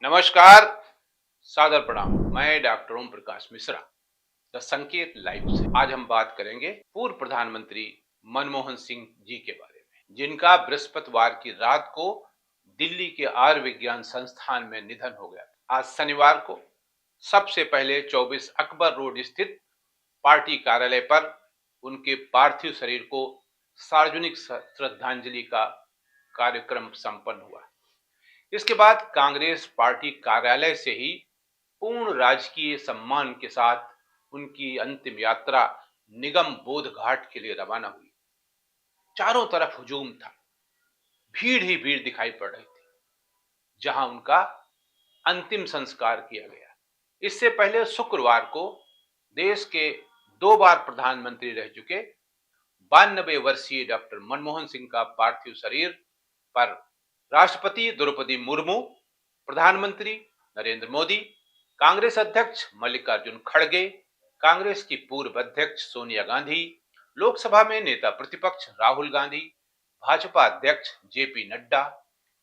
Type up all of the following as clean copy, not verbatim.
नमस्कार, सादर प्रणाम। मैं doctor Om Prakash Mishra, the Sanket live से आज हम बात करेंगे पूर्व प्रधानमंत्री मनमोहन सिंह जी के बारे में, जिनका बृहस्पतिवार की रात को दिल्ली के आयुर्विज्ञान संस्थान में निधन हो गया। आज शनिवार को सबसे पहले 24 अकबर रोड स्थित पार्टी कार्यालय पर उनके पार्थिव शरीर को सार्वजनिक श्रद्धांजलि का कार्यक्रम संपन्न हुआ। इसके बाद कांग्रेस पार्टी कार्यालय से ही पूर्ण राजकीय सम्मान के साथ उनकी अंतिम यात्रा निगम बोध घाट के लिए रवाना हुई। चारों तरफ हुजूम था, भीड़ ही भीड़ दिखाई पड़ रही थी जहां उनका अंतिम संस्कार किया गया। इससे पहले शुक्रवार को देश के 2 बार प्रधानमंत्री रह चुके 92 वर्षीय डॉक्टर मनमोहन सिंह का पार्थिव शरीर पर राष्ट्रपति द्रौपदी मुर्मू, प्रधानमंत्री नरेंद्र मोदी, कांग्रेस अध्यक्ष मल्लिकार्जुन खड़गे, कांग्रेस की पूर्व अध्यक्ष सोनिया गांधी, लोकसभा में नेता प्रतिपक्ष राहुल गांधी, भाजपा अध्यक्ष जेपी नड्डा,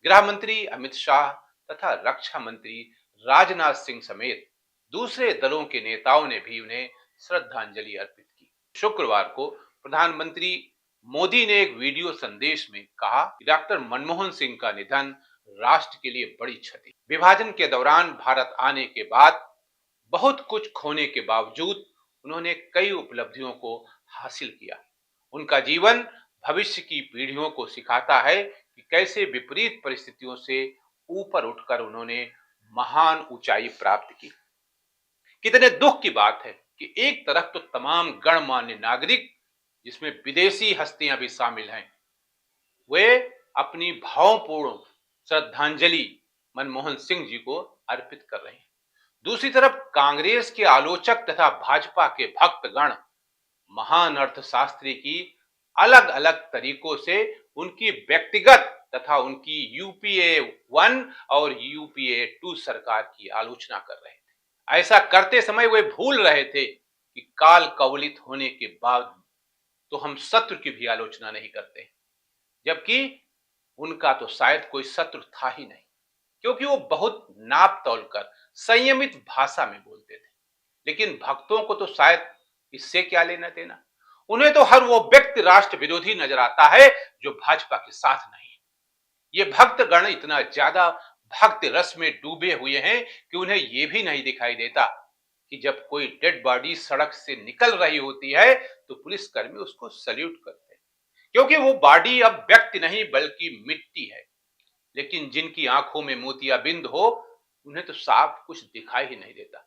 गृह मंत्री अमित शाह तथा रक्षा मंत्री राजनाथ सिंह समेत दूसरे दलों के नेताओं ने भी उन्हें श्रद्धांजलि अर्पित की। शुक्रवार को प्रधानमंत्री मोदी ने एक वीडियो संदेश में कहा कि डॉक्टर मनमोहन सिंह का निधन राष्ट्र के लिए बड़ी क्षति। विभाजन के दौरान भारत आने के बाद बहुत कुछ खोने के बावजूद उन्होंने कई उपलब्धियों को हासिल किया। उनका जीवन भविष्य की पीढ़ियों को सिखाता है कि कैसे विपरीत परिस्थितियों से ऊपर उठकर उन्होंने महान ऊंचाई प्राप्त की। कितने दुख की बात है कि एक तरफ तो तमाम गणमान्य नागरिक, जिसमें विदेशी हस्तियां भी शामिल हैं, वे अपनी भावपूर्ण श्रद्धांजलि मनमोहन सिंह जी को अर्पित कर रहे हैं। दूसरी तरफ कांग्रेस के आलोचक तथा भाजपा के भक्तगण महान अर्थशास्त्री की अलग अलग तरीकों से उनकी व्यक्तिगत तथा उनकी यूपीए 1 और यूपीए 2 सरकार की आलोचना कर रहे थे। ऐसा करते समय वे भूल रहे थे कि काल कवलित होने के बाद तो हम शत्रु की भी आलोचना नहीं करते, जबकि उनका तो शायद कोई शत्रु था ही नहीं, क्योंकि वो बहुत नाप तौल कर संयमित भाषा में बोलते थे। लेकिन भक्तों को तो शायद इससे क्या लेना देना। उन्हें तो हर वो व्यक्ति राष्ट्र विरोधी नजर आता है जो भाजपा के साथ नहीं है। ये भक्तगण इतना ज्यादा भक्ति रस में डूबे हुए हैं कि उन्हें यह भी नहीं दिखाई देता कि जब कोई डेड बॉडी सड़क से निकल रही होती है तो पुलिसकर्मी उसको सल्यूट करते हैं, क्योंकि वो बॉडी अब व्यक्ति नहीं बल्कि मिट्टी है। लेकिन जिनकी आंखों में मोतियाबिंद हो, उन्हें तो साफ कुछ दिखाई ही नहीं देता।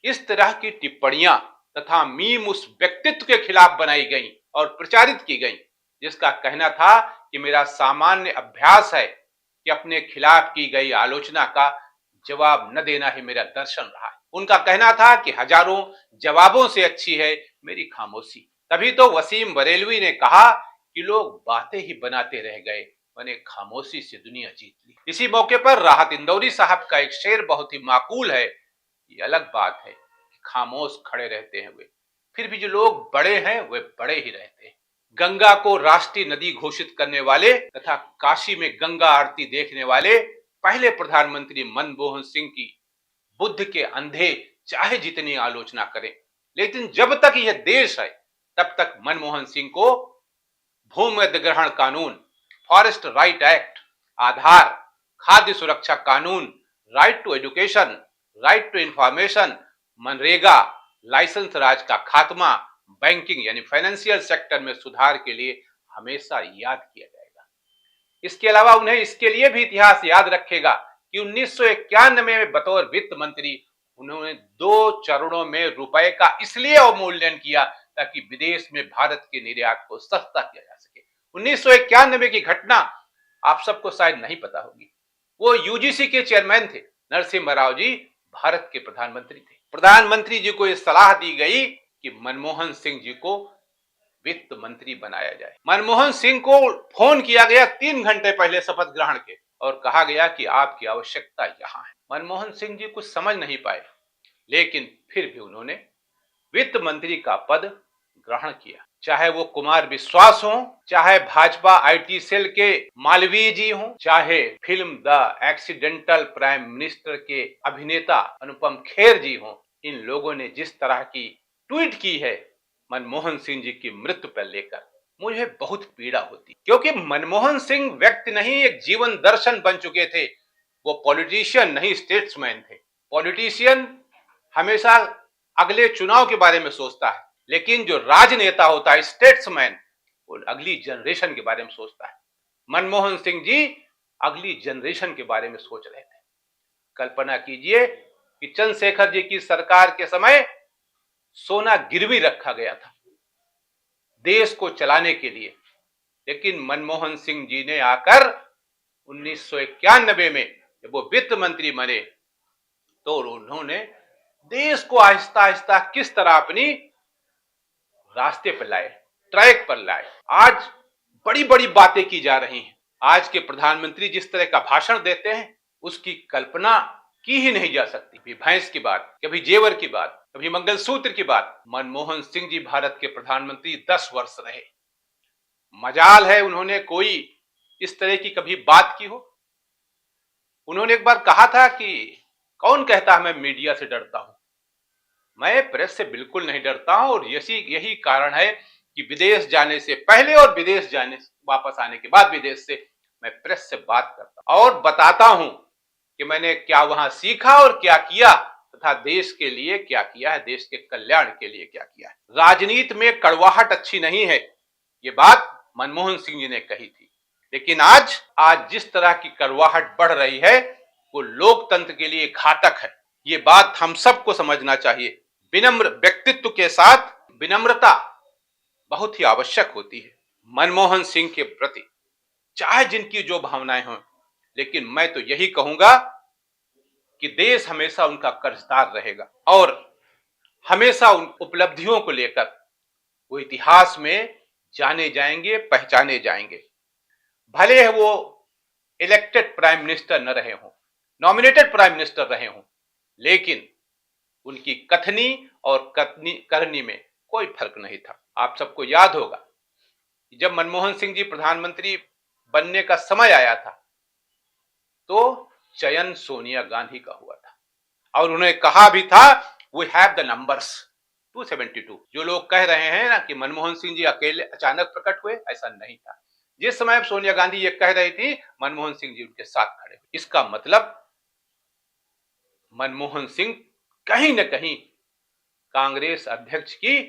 इस तरह की टिप्पणियां तथा मीम उस व्यक्तित्व के खिलाफ बनाई गई और प्रचारित की गई जिसका कहना था कि मेरा सामान्य अभ्यास है कि अपने खिलाफ की गई आलोचना का जवाब न देना ही मेरा दर्शन रहा है। उनका कहना था कि हजारों जवाबों से अच्छी है मेरी खामोशी। तभी तो वसीम बरेलवी ने कहा कि लोग बातें ही बनाते रह गए, मैंने खामोशी से दुनिया जीत ली। इसी मौके पर राहत इंदौरी साहब का एक शेर बहुत ही माकूल है। ये अलग बात है कि खामोश खड़े रहते हैं वे, फिर भी जो लोग बड़े हैं वे बड़े ही रहते हैं। गंगा को राष्ट्रीय नदी घोषित करने वाले तथा काशी में गंगा आरती देखने वाले पहले प्रधानमंत्री मनमोहन सिंह की बुद्ध के अंधे चाहे जितनी आलोचना करें, लेकिन जब तक यह देश है तब तक मनमोहन सिंह को भूमि अधिग्रहण कानून, फॉरेस्ट राइट एक्ट, आधार, खाद्य सुरक्षा कानून, right to education, right to information, MNREGA, license raj का खात्मा, बैंकिंग यानी फाइनेंशियल सेक्टर में सुधार के लिए हमेशा याद किया जाएगा। इसके अलावा उन्हें इसके लिए भी इतिहास याद रखेगा कि 1991 में बतौर वित्त मंत्री उन्होंने 2 चरणों में रुपए का इसलिए अवमूल्यन किया ताकि विदेश में भारत के निर्यात को सस्ता किया जा सके। 1991 की घटना आप सबको शायद नहीं पता होगी। वो यूजीसी के चेयरमैन थे। नरसिम्हा राव जी भारत के प्रधानमंत्री थे। प्रधानमंत्री जी को यह सलाह दी गई कि मनमोहन सिंह जी को वित्त मंत्री बनाया जाए। मनमोहन सिंह को फोन किया गया 3 घंटे पहले शपथ ग्रहण के और कहा गया कि आपकी आवश्यकता यहां है। मनमोहन सिंह जी कुछ समझ नहीं पाए, लेकिन फिर भी उन्होंने वित्त मंत्री का पद ग्रहण किया। चाहे वो कुमार विश्वास हो, चाहे भाजपा आईटी सेल के मालवीय जी हो, चाहे film the accidental prime minister के अभिनेता अनुपम खेर जी हो, इन लोगों ने जिस तरह की ट्वीट की है मनमोहन सिंह जी की मृत्यु पर लेकर, मुझे बहुत पीड़ा होती, क्योंकि मनमोहन सिंह व्यक्ति नहीं, एक जीवन दर्शन बन चुके थे। वो पॉलिटिशियन नहीं, स्टेट्समैन थे। पॉलिटिशियन हमेशा अगले चुनाव के बारे में सोचता है, लेकिन जो राजनेता होता है, स्टेट्समैन, वो अगली जनरेशन के बारे में सोचता है। मनमोहन सिंह जी अगली जनरेशन के बारे में सोच रहे थे। कल्पना कीजिए कि चंद्रशेखर जी की सरकार के समय सोना गिरवी रखा गया था देश को चलाने के लिए, लेकिन मनमोहन सिंह जी ने आकर 1991 में जब वो वित्त मंत्री बने तो उन्होंने देश को आहिस्ता आहिस्ता किस तरह अपनी रास्ते पर लाए, ट्रैक पर लाए। आज बड़ी बड़ी बातें की जा रही हैं। आज के प्रधानमंत्री जिस तरह का भाषण देते हैं उसकी कल्पना की ही नहीं जा सकती। कभी भैंस की बात, कभी जेवर की बात, कभी मंगलसूत्र की बात। मनमोहन सिंह जी भारत के प्रधानमंत्री 10 वर्ष रहे। मजाल है उन्होंने कोई इस तरह की कभी बात की हो। उन्होंने एक बार कहा था कि कौन कहता है मैं मीडिया से डरता हूं, मैं प्रेस से बिल्कुल नहीं डरता हूं, और यही कारण है कि विदेश जाने से पहले और विदेश जाने वापस आने के बाद विदेश से मैं प्रेस से बात करता और बताता हूं कि मैंने क्या वहां सीखा और क्या किया, तथा देश के लिए क्या किया है, देश के कल्याण के लिए क्या किया है। राजनीति में कड़वाहट अच्छी नहीं है, ये बात मनमोहन सिंह जी ने कही थी, लेकिन आज जिस तरह की कड़वाहट बढ़ रही है वो लोकतंत्र के लिए घातक है। ये बात हम सबको समझना चाहिए। विनम्र व्यक्तित्व के साथ विनम्रता बहुत ही आवश्यक होती है। मनमोहन सिंह के प्रति चाहे जिनकी जो भावनाएं हों, लेकिन मैं तो यही कहूंगा कि देश हमेशा उनका कर्जदार रहेगा और हमेशा उन उपलब्धियों को लेकर वो इतिहास में जाने जाएंगे, पहचाने जाएंगे। भले वो इलेक्टेड प्राइम मिनिस्टर न रहे हों, नॉमिनेटेड प्राइम मिनिस्टर रहे हों, लेकिन उनकी कथनी और करनी में कोई फर्क नहीं था। आप सबको याद होगा कि जब मनमोहन सिंह जी प्रधानमंत्री बनने का समय आया था तो चयन सोनिया गांधी का हुआ था और उन्होंने कहा भी था वी हैव द नंबर्स 272। जो लोग कह रहे हैं ना कि मनमोहन सिंह जी अकेले अचानक प्रकट हुए, ऐसा नहीं था। जिस समय सोनिया गांधी ये कह रही थी, मनमोहन सिंह जी उनके साथ खड़े हुए। इसका मतलब मनमोहन सिंह कहीं न कहीं कांग्रेस अध्यक्ष की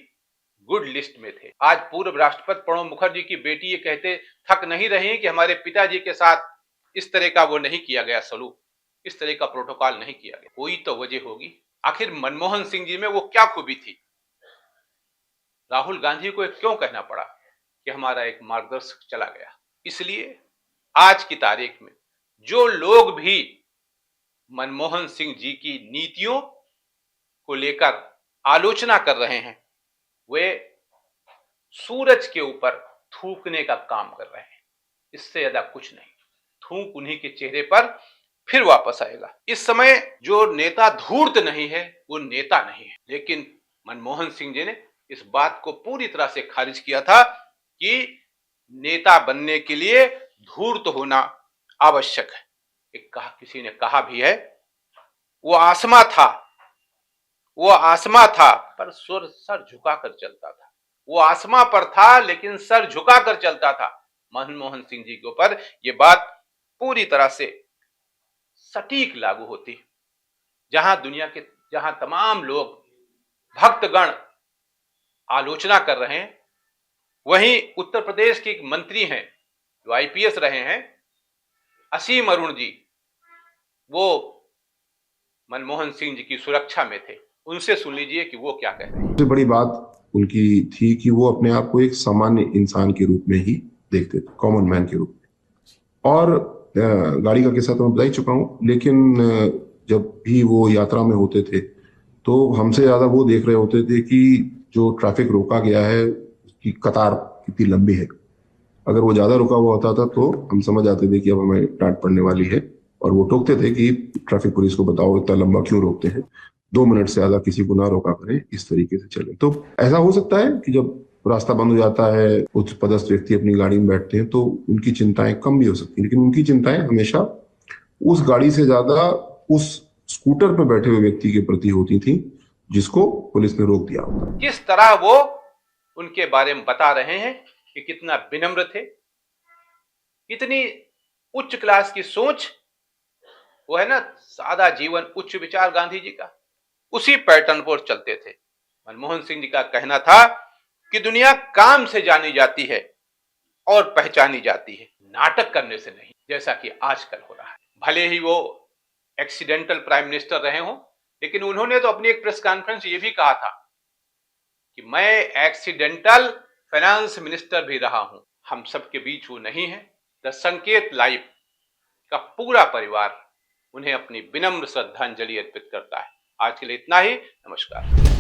गुड लिस्ट में थे। आज पूर्व राष्ट्रपति प्रणब मुखर्जी की बेटी ये कहते थक नहीं रही कि हमारे पिताजी के साथ इस तरह का वो नहीं किया गया सलूक, इस तरह का प्रोटोकॉल नहीं किया गया। कोई तो वजह होगी। आखिर मनमोहन सिंह जी में वो क्या खूबी थी? राहुल गांधी को क्यों कहना पड़ा कि हमारा एक मार्गदर्शक चला गया? इसलिए आज की तारीख में जो लोग भी मनमोहन सिंह जी की नीतियों को लेकर आलोचना कर रहे हैं, वे सूरज के ऊपर थूकने का काम कर रहे हैं, इससे ज्यादा कुछ नहीं। थूक उन्हीं के चेहरे पर फिर वापस आएगा। इस समय जो नेता धूर्त नहीं है वो नेता नहीं है, लेकिन मनमोहन सिंह जी ने इस बात को पूरी तरह से खारिज किया था कि नेता बनने के लिए धूर्त होना आवश्यक है। किसी ने कहा भी है वो आसमा था पर सर झुकाकर चलता था। वो आसमा पर था लेकिन सर झुकाकर चलता था। मनमोहन सिंह जी के ऊपर ये बात पूरी तरह से सटीक लागू होती। जहां तमाम लोग भक्तगण आलोचना कर रहे हैं, वहीं उत्तर प्रदेश के एक मंत्री हैं जो आईपीएस रहे हैं, असीम अरुण जी, वो मनमोहन सिंह जी की सुरक्षा में थे। उनसे सुन लीजिए कि वो क्या कह रहे हैं। सबसे बड़ी बात उनकी थी कि वो अपने आप को एक सामान्य इंसान के रूप में ही देखते थे, कॉमन मैन के रूप में। और गाड़ी का किस्सा तो मैं बता ही चुका हूं, लेकिन जब भी वो यात्रा में होते थे तो हमसे ज्यादा वो देख रहे होते थे कि जो ट्रैफिक रोका गया है उसकी कतार कितनी लंबी है। अगर वो ज्यादा रुका हुआ होता था तो हम समझ आते थे कि अब हमें डांट पड़ने वाली है, और वो टोकते थे कि ट्रैफिक पुलिस को बताओ इतना लंबा क्यों रोकते हैं, 2 मिनट से ज्यादा किसी को ना रोका करें, इस तरीके से चले। तो ऐसा हो सकता है कि जब रास्ता बंद हो जाता है, उच्च पदस्थ व्यक्ति अपनी गाड़ी में बैठते हैं, तो उनकी चिंताएं कम भी हो सकती हैं, लेकिन उनकी चिंताएं हमेशा उस गाड़ी से ज्यादा उस स्कूटर पर बैठे हुए व्यक्ति के प्रति होती थी जिसको पुलिस ने रोक दिया होता। किस तरह वो उनके बारे में बता रहे हैं कि कितना विनम्र थे, कितनी उच्च क्लास की सोच, वो है ना सादा जीवन उच्च विचार गांधी जी का, उसी पैटर्न पर चलते थे। मनमोहन सिंह जी का कहना था कि दुनिया काम से जानी जाती है और पहचानी जाती है, नाटक करने से नहीं, जैसा कि आजकल हो रहा है। भले ही वो एक्सीडेंटल प्राइम मिनिस्टर रहे हों, लेकिन उन्होंने तो अपनी एक प्रेस कॉन्फ्रेंस ये भी कहा था कि मैं एक्सीडेंटल फाइनेंस मिनिस्टर भी रहा हूं, हम सबके बीच वो नहीं है। द संकेत लाइव का पूरा परिवार उन्हें अपनी विनम्र श्रद्धांजलि अर्पित करता है। आज के लिए इतना ही। नमस्कार।